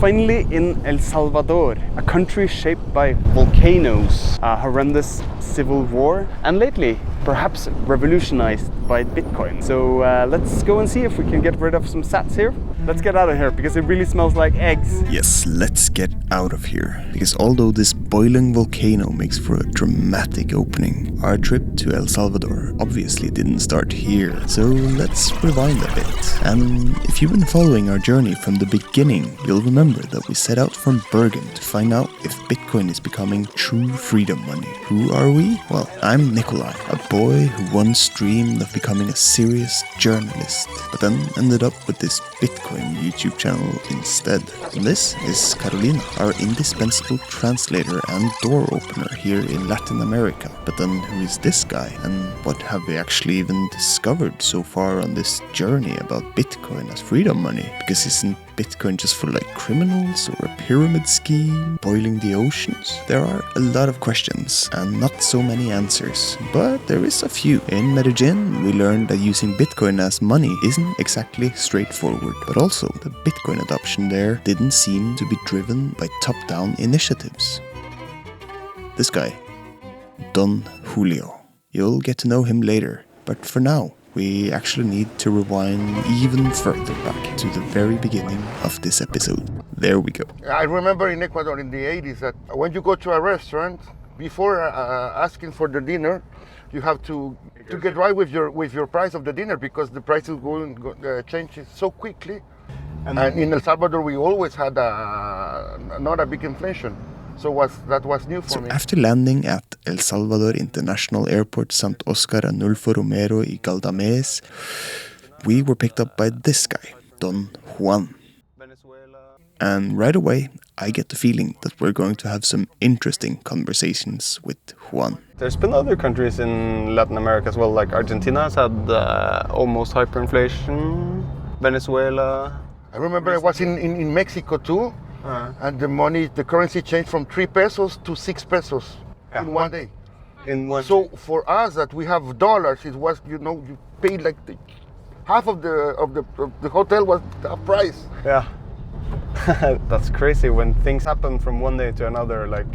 finally in El Salvador, a country shaped by volcanoes, a horrendous civil war, and lately perhaps revolutionized by Bitcoin. So let's go and see if we can get rid of some sats here. Let's get out of here because it really smells like eggs. Yes, let's get out of here. Because although this boiling volcano makes for a dramatic opening, our trip to El Salvador obviously didn't start here. So let's rewind a bit. And if you've been following our journey from the beginning, you'll remember that we set out from Bergen to find out if Bitcoin is becoming true freedom money. Who are we? Well, I'm Nikolai, a boy who once dreamed of becoming a serious journalist, but then ended up with this Bitcoin YouTube channel instead. And this is Carolina, our indispensable translator and door opener here in Latin America. But then who is this guy, and what have we actually even discovered so far on this journey about Bitcoin as freedom money? Because isn't Bitcoin just for like criminals or a pyramid scheme boiling the oceans? There are a lot of questions and not so many answers, but there is a few. In Medellin, we learned that using Bitcoin as money isn't exactly straightforward, but also the Bitcoin adoption there didn't seem to be driven by top-down initiatives. This guy, Don Julio. You'll get to know him later, but for now, we actually need to rewind even further back to the very beginning of this episode. There we go. I remember in Ecuador in the 80s that when you go to a restaurant, before asking for the dinner, you have to get right with your price of the dinner because the price is changes so quickly. And in El Salvador, we always had not a big inflation. So that was new for me. After landing at El Salvador International Airport Sant Oscar Anulfo Romero y Galdames, we were picked up by this guy, Don Juan. And right away, I get the feeling that we're going to have some interesting conversations with Juan. There's been other countries in Latin America as well, like Argentina has had almost hyperinflation, Venezuela. I remember I was in Mexico too. And the currency changed from 3 pesos to 6 pesos in one day. So for us that we have dollars, it was, you paid like half of the hotel was the price. Yeah, that's crazy when things happen from one day to another, like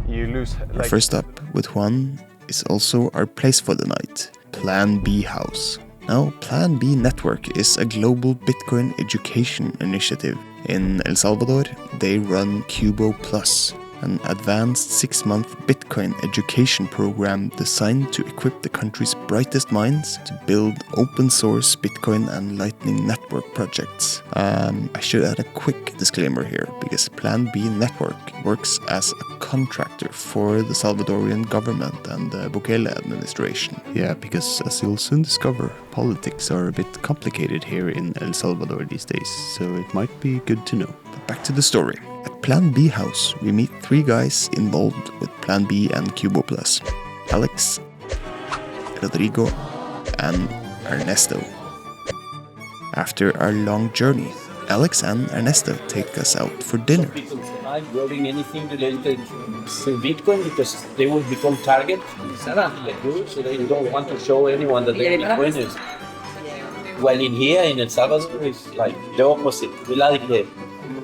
you lose. Our first stop with Juan is also our place for the night, Plan B House. Now, Plan B Network is a global Bitcoin education initiative. In El Salvador, they run Cubo Plus, an advanced 6-month Bitcoin education program designed to equip the country's brightest minds to build open-source Bitcoin and Lightning Network projects. I should add a quick disclaimer here, because Plan B Network works as a contractor for the Salvadorian government and the Bukele administration. Yeah, because as you'll soon discover, politics are a bit complicated here in El Salvador these days, so it might be good to know. But back to the story. At Plan B House, we meet 3 guys involved with Plan B and Cubo Plus: Alex, Rodrigo, and Ernesto. After our long journey, Alex and Ernesto take us out for dinner. I'm growing anything related to Bitcoin because they will become target. So they don't want to show anyone that they're Bitcoiners. While in here in El Salvador, it's like the opposite. We like the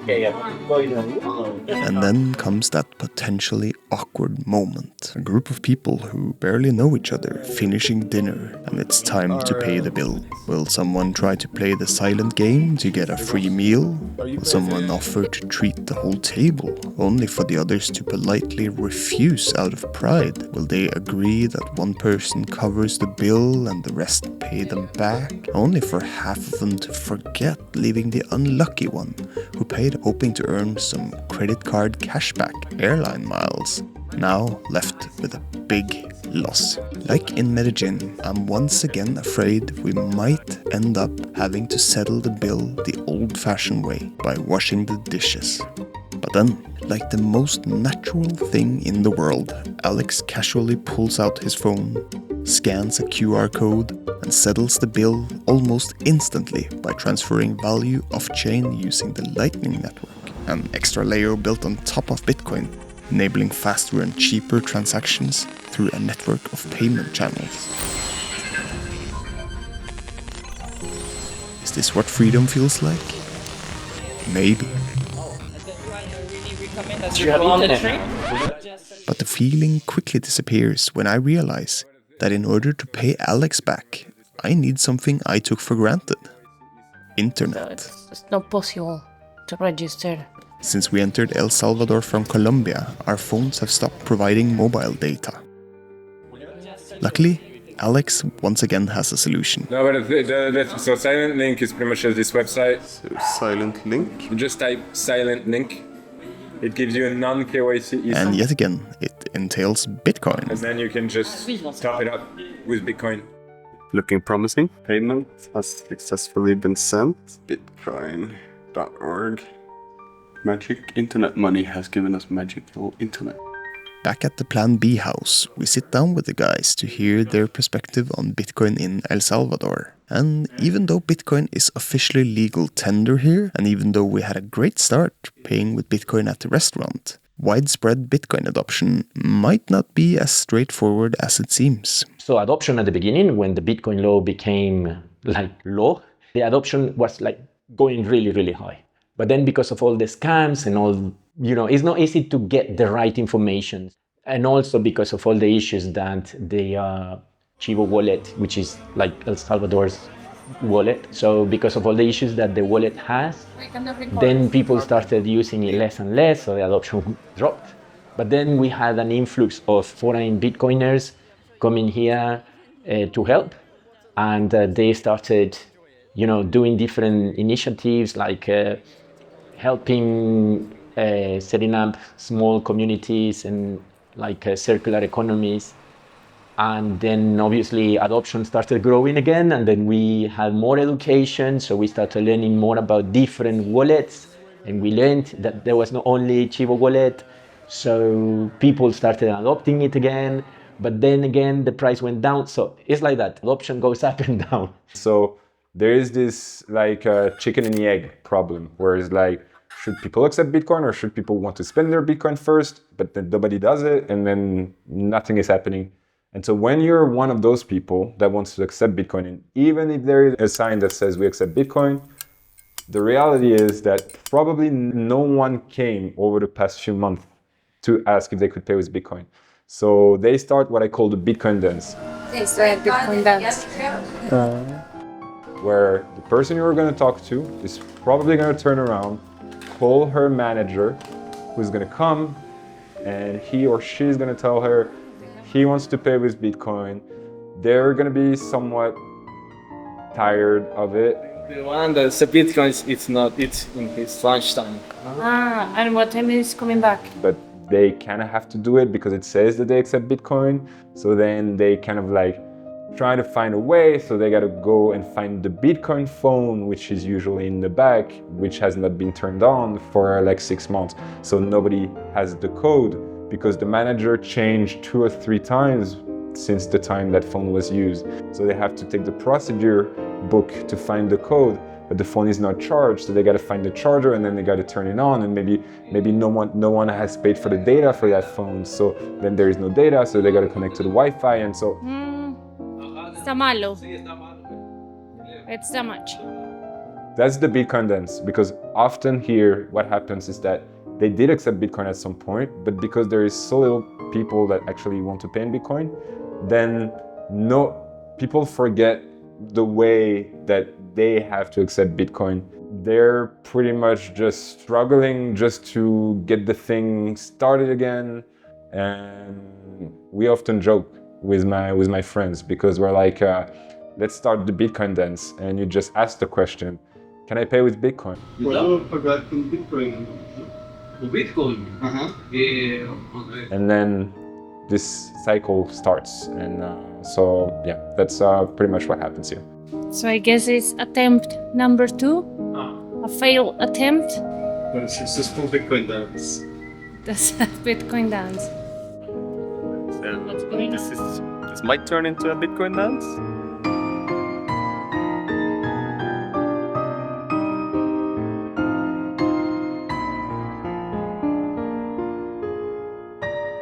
And then comes that potentially awkward moment. A group of people who barely know each other finishing dinner, and it's time to pay the bill. Will someone try to play the silent game to get a free meal? Will someone offer to treat the whole table, only for the others to politely refuse out of pride? Will they agree that one person covers the bill and the rest pay them back, only for half of them to forget, leaving the unlucky one who paid hoping to earn some credit card cashback, airline miles, now left with a big loss? Like in Medellin, I'm once again afraid we might end up having to settle the bill the old-fashioned way, by washing the dishes. But then, like the most natural thing in the world, Alex casually pulls out his phone, scans a QR code, and settles the bill almost instantly by transferring value off-chain using the Lightning Network, an extra layer built on top of Bitcoin, enabling faster and cheaper transactions through a network of payment channels. Is this what freedom feels like? Maybe. You have internet now. But the feeling quickly disappears when I realize that in order to pay Alex back, I need something I took for granted. Internet. It's not possible to register. Since we entered El Salvador from Colombia, our phones have stopped providing mobile data. Luckily, Alex once again has a solution. No, but so Silent Link is pretty much just this website. So silent link. You just type Silent Link. It gives you a non-KYC eSIM. And yet again, it entails Bitcoin. And then you can just top it up with Bitcoin. Looking promising. Payment has successfully been sent. Bitcoin.org. Magic internet money has given us magical internet. Back at the Plan B house, we sit down with the guys to hear their perspective on Bitcoin in El Salvador. And even though Bitcoin is officially legal tender here, and even though we had a great start paying with Bitcoin at the restaurant, widespread Bitcoin adoption might not be as straightforward as it seems. So adoption at the beginning, when the Bitcoin law became like law, the adoption was like going really, really high. But then because of all the scams and all, it's not easy to get the right information. And also because of all the issues that the Chivo wallet, which is like El Salvador's wallet. So because of all the issues that the wallet has, then people started using it less and less, so the adoption dropped. But then we had an influx of foreign Bitcoiners coming here to help. And they started, doing different initiatives like helping setting up small communities and like circular economies. And then obviously adoption started growing again, and then we had more education, so we started learning more about different wallets, and we learned that there was not only Chivo wallet, so people started adopting it again, but then again the price went down, so it's like that, adoption goes up and down. So there is this like chicken and the egg problem, where it's like, should people accept Bitcoin or should people want to spend their Bitcoin first, but then nobody does it, and then nothing is happening. And so when you're one of those people that wants to accept Bitcoin, and even if there is a sign that says we accept Bitcoin, the reality is that probably no one came over the past few months to ask if they could pay with Bitcoin. So they start what I call the Bitcoin dance. It's the Bitcoin dance. Where the person you're going to talk to is probably going to turn around, call her manager, who's going to come, and he or she is going to tell her he wants to pay with Bitcoin. They're going to be somewhat tired of it. The one that's a Bitcoin, it's in his lunchtime. And what time is coming back? But they kind of have to do it because it says that they accept Bitcoin. So then they kind of like try to find a way. So they got to go and find the Bitcoin phone, which is usually in the back, which has not been turned on for like 6 months. So nobody has the code, because the manager changed 2 or 3 times since the time that phone was used. So they have to take the procedure book to find the code, but the phone is not charged, so they got to find the charger, and then they got to turn it on, and maybe no one has paid for the data for that phone, so then there is no data, so they got to connect to the Wi-Fi, and so Está malo. It's that much. that's the Bitcoin dance. Because often here what happens is that they did accept Bitcoin at some point, but because there is so little people that actually want to pay in Bitcoin, then people forget the way that they have to accept Bitcoin. They're pretty much just struggling just to get the thing started again. And we often joke with my friends, because we're like, let's start the Bitcoin dance, and you just ask the question, can I pay with Bitcoin? Puedo pagar con Bitcoin. Bitcoin. And then this cycle starts, and so yeah, that's pretty much what happens here. So I guess it's attempt number 2, a failed attempt. But a successful Bitcoin dance. That's a Bitcoin dance. This might turn into a Bitcoin dance.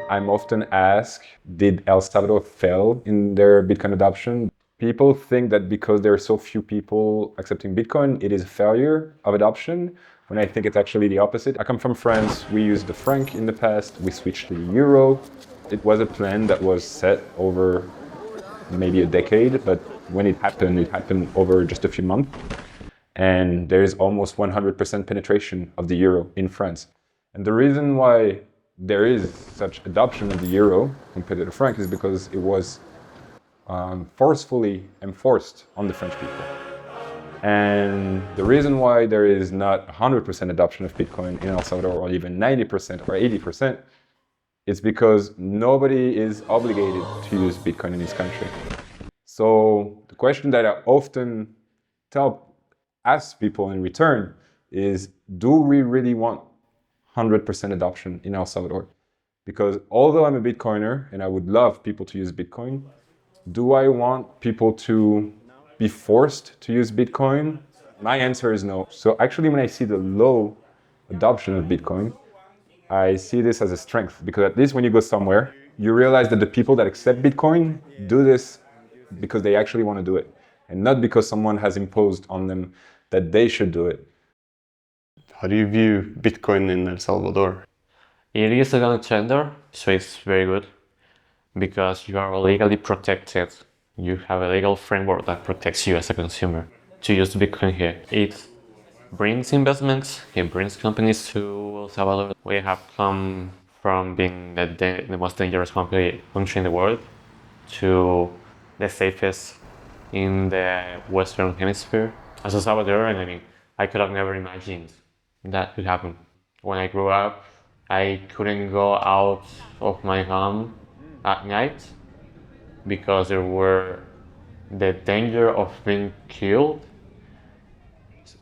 I'm often asked, did El Salvador fail in their Bitcoin adoption? People think that because there are so few people accepting Bitcoin, it is a failure of adoption. when I think it's actually the opposite. I come from France. We used the franc in the past. We switched to the euro. It was a plan that was set over maybe a decade, but when it happened over just a few months. And there is almost 100% penetration of the euro in France. And the reason why there is such adoption of the euro compared to the franc is because it was forcefully enforced on the French people. And the reason why there is not 100% adoption of Bitcoin in El Salvador, or even 90% or 80%, is because nobody is obligated to use Bitcoin in this country. So the question that I often ask people in return is, do we really want 100% adoption in El Salvador? Because although I'm a Bitcoiner and I would love people to use Bitcoin, do I want people to be forced to use Bitcoin? My answer is no. So actually, when I see the low adoption of Bitcoin, I see this as a strength, because at least when you go somewhere, you realize that the people that accept Bitcoin do this because they actually want to do it, and not because someone has imposed on them that they should do it. How do you view Bitcoin in El Salvador? It is a legal tender, so it's very good because you are legally protected. You have a legal framework that protects you as a consumer to use Bitcoin here. It brings investments, it brings companies to El Salvador. We have come from being the most dangerous country in the world to the safest in the Western Hemisphere. As a Salvadoran, I mean, I could have never imagined that could happen. When I grew up, I couldn't go out of my home at night because there were the danger of being killed,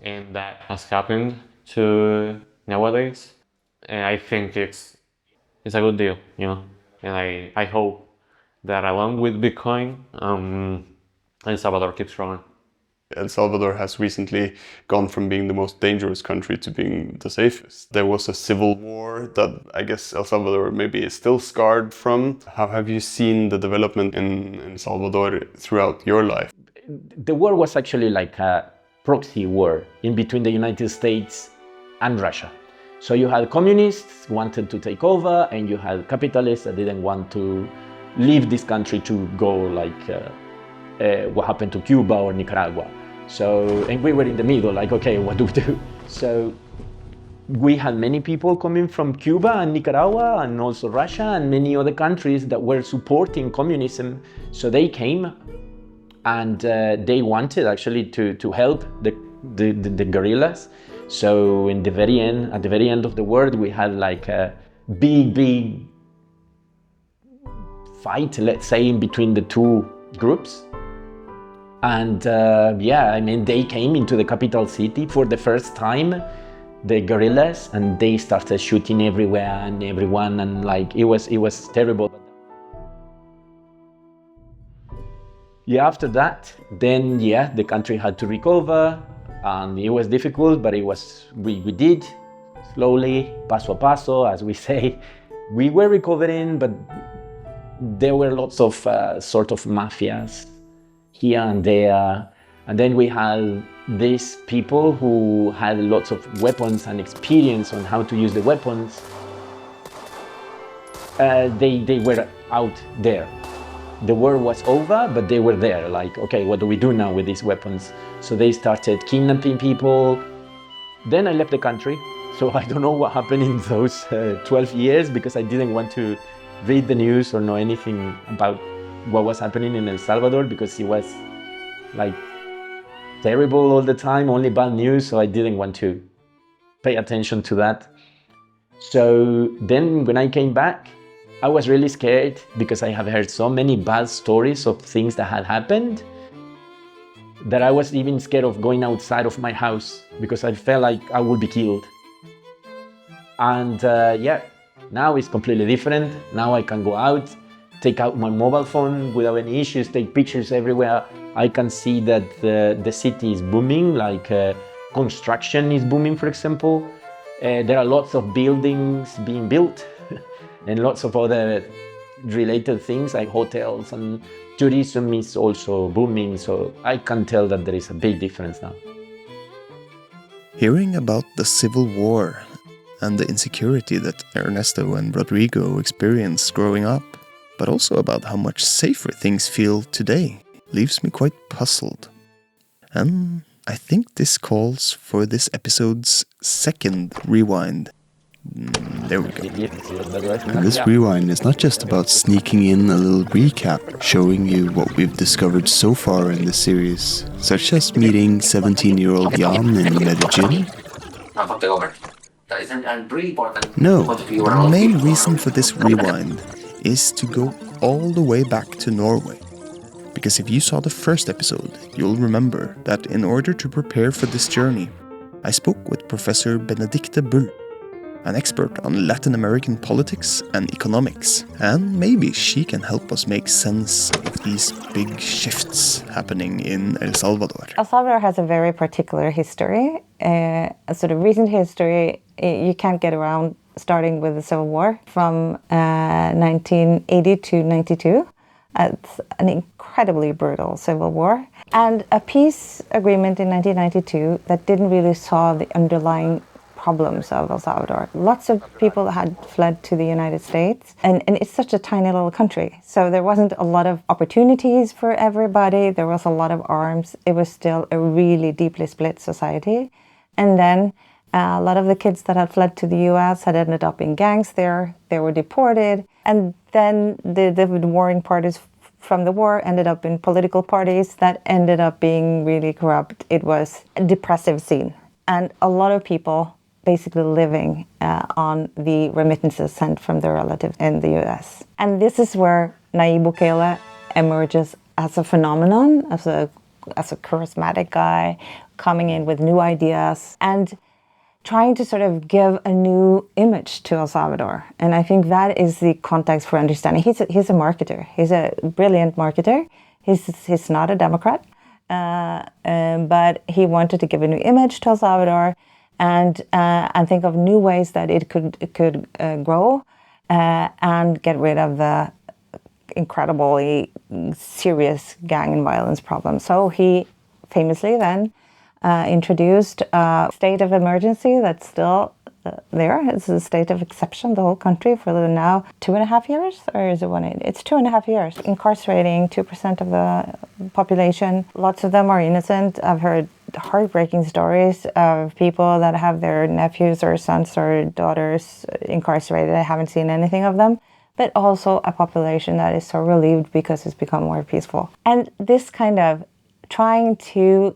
and that has happened to nowadays. And I think it's a good deal, you know. And I hope that along with Bitcoin, El Salvador keeps growing. El Salvador has recently gone from being the most dangerous country to being the safest. There was a civil war that I guess El Salvador maybe is still scarred from. How have you seen the development in El Salvador throughout your life? The war was actually like a proxy war in between the United States and Russia. So you had communists who wanted to take over, and you had capitalists that didn't want to leave this country to go like what happened to Cuba or Nicaragua. So, and we were in the middle, like, okay, what do we do? So we had many people coming from Cuba and Nicaragua and also Russia and many other countries that were supporting communism. So they came and they wanted actually to help the guerrillas. So in the very end, at the very end of the war, we had like a big fight, let's say, in between the two groups. And yeah, I mean, they came into the capital city for the first time, the guerrillas, and they started shooting everywhere and everyone, and like it was terrible. Yeah, after that, then yeah, the country had to recover, and it was difficult, but we did slowly, paso a paso, as we say. We were recovering, but there were lots of sort of mafias here and there, and then we had these people who had lots of weapons and experience on how to use the weapons. They were out there. The war was over, but they were there, like, okay, what do we do now with these weapons? So they started kidnapping people. Then I left the country, so I don't know what happened in those 12 years because I didn't want to read the news or know anything about what was happening in El Salvador because it was like terrible all the time, only bad news, so I didn't want to pay attention to that. So then when I came back, I was really scared because I have heard so many bad stories of things that had happened that I was even scared of going outside of my house because I felt like I would be killed. And yeah, now it's completely different. Now I can go out, take out my mobile phone without any issues, take pictures everywhere. I can see that the city is booming, like construction is booming, for example. There are lots of buildings being built and lots of other related things like hotels, and tourism is also booming. So I can tell that there is a big difference now. Hearing about the Civil War and the insecurity that Ernesto and Rodrigo experienced growing up, but also about how much safer things feel today, leaves me quite puzzled. And I think this calls for this episode's second rewind. There we go. And this rewind is not just about sneaking in a little recap, showing you what we've discovered so far in the series, such as meeting 17-year-old Jan in Medellin. No, the main reason for this rewind is to go all the way back to Norway. Because if you saw the first episode, you'll remember that in order to prepare for this journey, I spoke with Professor Benedicte Bull, an expert on Latin American politics and economics, and maybe she can help us make sense of these big shifts happening in El Salvador. El Salvador has a very particular history, a sort of recent history. You can't get around starting with the Civil War from 1980 to 92. It's an incredibly brutal civil war. And a peace agreement in 1992 that didn't really solve the underlying problems of El Salvador. Lots of people had fled to the United States, and it's such a tiny little country. So there wasn't a lot of opportunities for everybody. There was a lot of arms. It was still a really deeply split society. And then a lot of the kids that had fled to the US had ended up in gangs there. They were deported. And then the warring parties from the war ended up in political parties that ended up being really corrupt. It was a depressive scene. And a lot of people basically living on the remittances sent from their relatives in the US. And this is where Nayib Bukele emerges as a phenomenon, as a charismatic guy, coming in with new ideas and trying to sort of give a new image to El Salvador. And I think that is the context for understanding. He's a marketer. He's a brilliant marketer. He's not a Democrat, but he wanted to give a new image to El Salvador and think of new ways that it could grow and get rid of the incredibly serious gang and violence problem. So he famously then introduced a state of emergency that's still there. It's a state of exception, the whole country, for the now 2.5 years, or is it 1 year? It's 2.5 years. Incarcerating 2% of the population. Lots of them are innocent. I've heard heartbreaking stories of people that have their nephews or sons or daughters incarcerated. I haven't seen anything of them. But also a population that is so relieved because it's become more peaceful. And this kind of trying to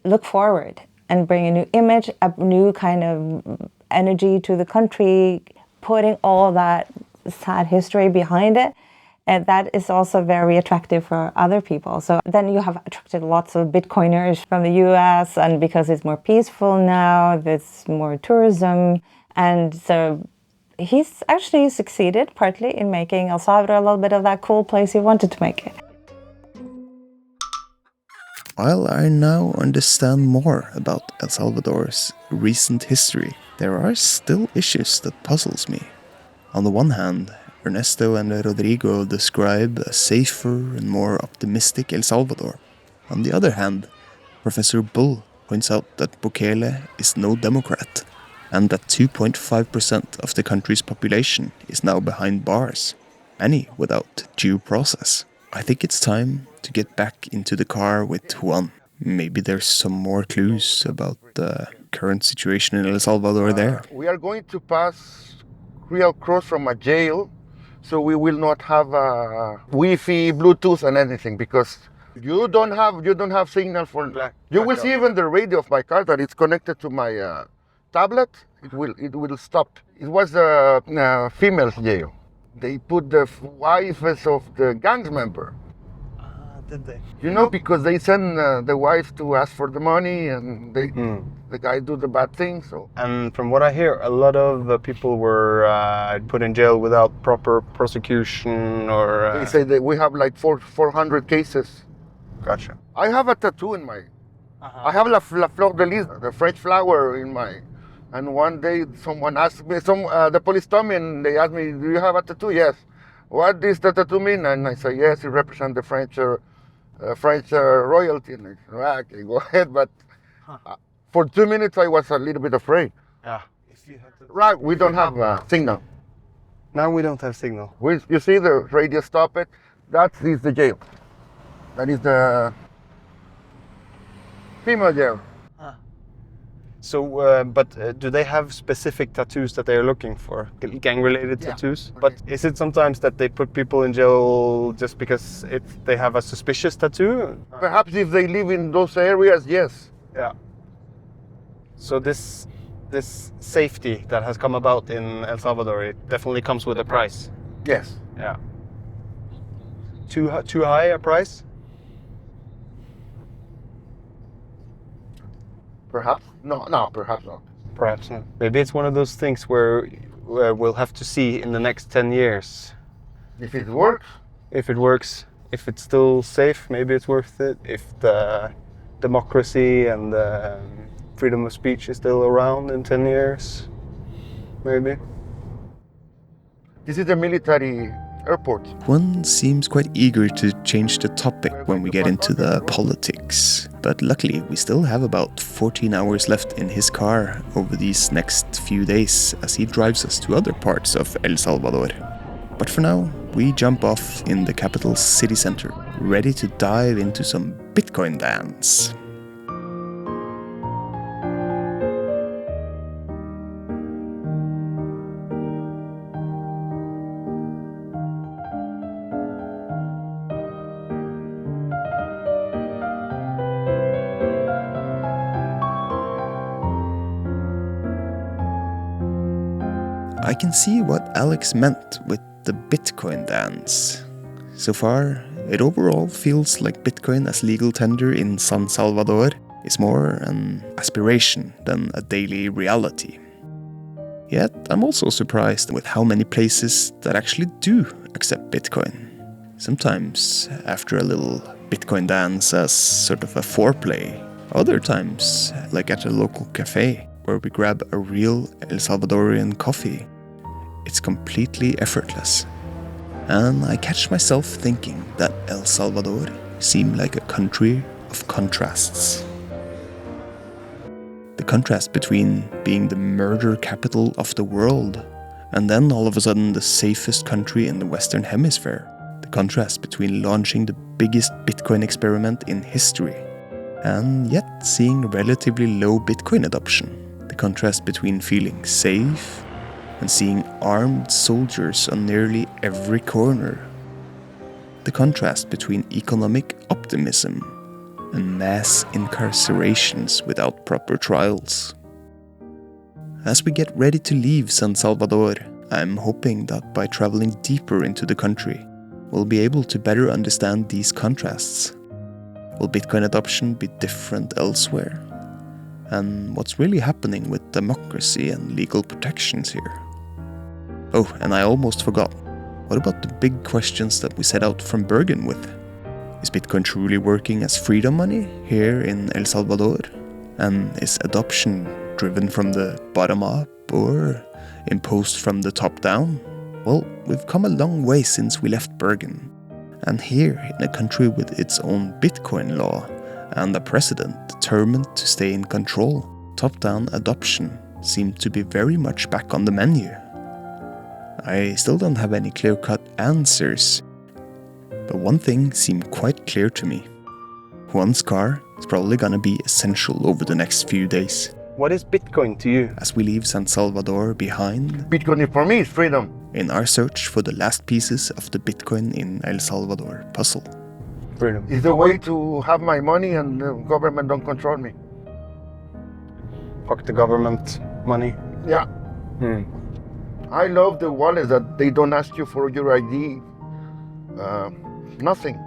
look forward and bring a new image, a new kind of energy to the country, putting all that sad history behind it. And that is also very attractive for other people. So then you have attracted lots of Bitcoiners from the US, and because it's more peaceful now, there's more tourism. And so he's actually succeeded partly in making El Salvador a little bit of that cool place he wanted to make it. While I now understand more about El Salvador's recent history, there are still issues that puzzles me. On the one hand, Ernesto and Rodrigo describe a safer and more optimistic El Salvador. On the other hand, Professor Bull points out that Bukele is no Democrat, and that 2.5% of the country's population is now behind bars, many without due process. I think it's time to get back into the car with Juan. Maybe there's some more clues about the current situation in El Salvador there. We are going to pass real close from a jail, so we will not have Wi-Fi, Bluetooth, and anything, because you don't have signal for. You will see even the radio of my car that it's connected to my tablet. It will stop. It was a female jail. They put the wives of the gang member. Did they? You know, because they send the wife to ask for the money, and the guy do the bad thing. So. And from what I hear, a lot of people were put in jail without proper prosecution, or. They say that we have like 400 cases. Gotcha. I have a tattoo in my. I have la fleur de lis, the French flower, in my. And one day someone asked me, the police told me, and they asked me, do you have a tattoo? Yes. What does the tattoo mean? And I said, yes, it represents the French royalty. And I said, okay, go ahead. But For 2 minutes, I was a little bit afraid. Yeah. Right, we don't have a signal. Now we don't have signal. You see the radio stop it? That is the jail. That is the female jail. So, but do they have specific tattoos that they're looking for? Gang-related tattoos? But is it sometimes that they put people in jail just because they have a suspicious tattoo? Perhaps if they live in those areas, yes. Yeah. So this safety that has come about in El Salvador, it definitely comes with a price. Yes. Yeah. Too high a price? Perhaps? No, perhaps not. Perhaps not. Maybe it's one of those things where we'll have to see in the next 10 years. If it works? If it works. If it's still safe, maybe it's worth it. If the democracy and the freedom of speech is still around in 10 years, maybe. This is a military airport. One seems quite eager to change the topic when we get into the politics, but luckily we still have about 14 hours left in his car over these next few days as he drives us to other parts of El Salvador. But for now, we jump off in the capital's city center, ready to dive into some Bitcoin dance. I can see what Alex meant with the Bitcoin dance. So far, it overall feels like Bitcoin as legal tender in San Salvador is more an aspiration than a daily reality. Yet, I'm also surprised with how many places that actually do accept Bitcoin. Sometimes after a little Bitcoin dance as sort of a foreplay, other times like at a local cafe where we grab a real El Salvadorian coffee. It's completely effortless. And I catch myself thinking that El Salvador seemed like a country of contrasts. The contrast between being the murder capital of the world and then all of a sudden the safest country in the Western Hemisphere. The contrast between launching the biggest Bitcoin experiment in history and yet seeing relatively low Bitcoin adoption. The contrast between feeling safe and seeing armed soldiers on nearly every corner. The contrast between economic optimism and mass incarcerations without proper trials. As we get ready to leave San Salvador, I'm hoping that by traveling deeper into the country, we'll be able to better understand these contrasts. Will Bitcoin adoption be different elsewhere? And what's really happening with democracy and legal protections here? Oh, and I almost forgot. What about the big questions that we set out from Bergen with? Is Bitcoin truly working as freedom money here in El Salvador? And is adoption driven from the bottom up or imposed from the top down? Well, we've come a long way since we left Bergen. And here, in a country with its own Bitcoin law and a president determined to stay in control, top-down adoption seemed to be very much back on the menu. I still don't have any clear-cut answers, but one thing seemed quite clear to me. Juan's car is probably gonna be essential over the next few days. What is Bitcoin to you? As we leave San Salvador behind, Bitcoin for me is freedom. In our search for the last pieces of the Bitcoin in El Salvador puzzle. Freedom. It's the way to have my money and the government don't control me. Fuck the government money. Yeah. I love the wallets that they don't ask you for your ID. Nothing.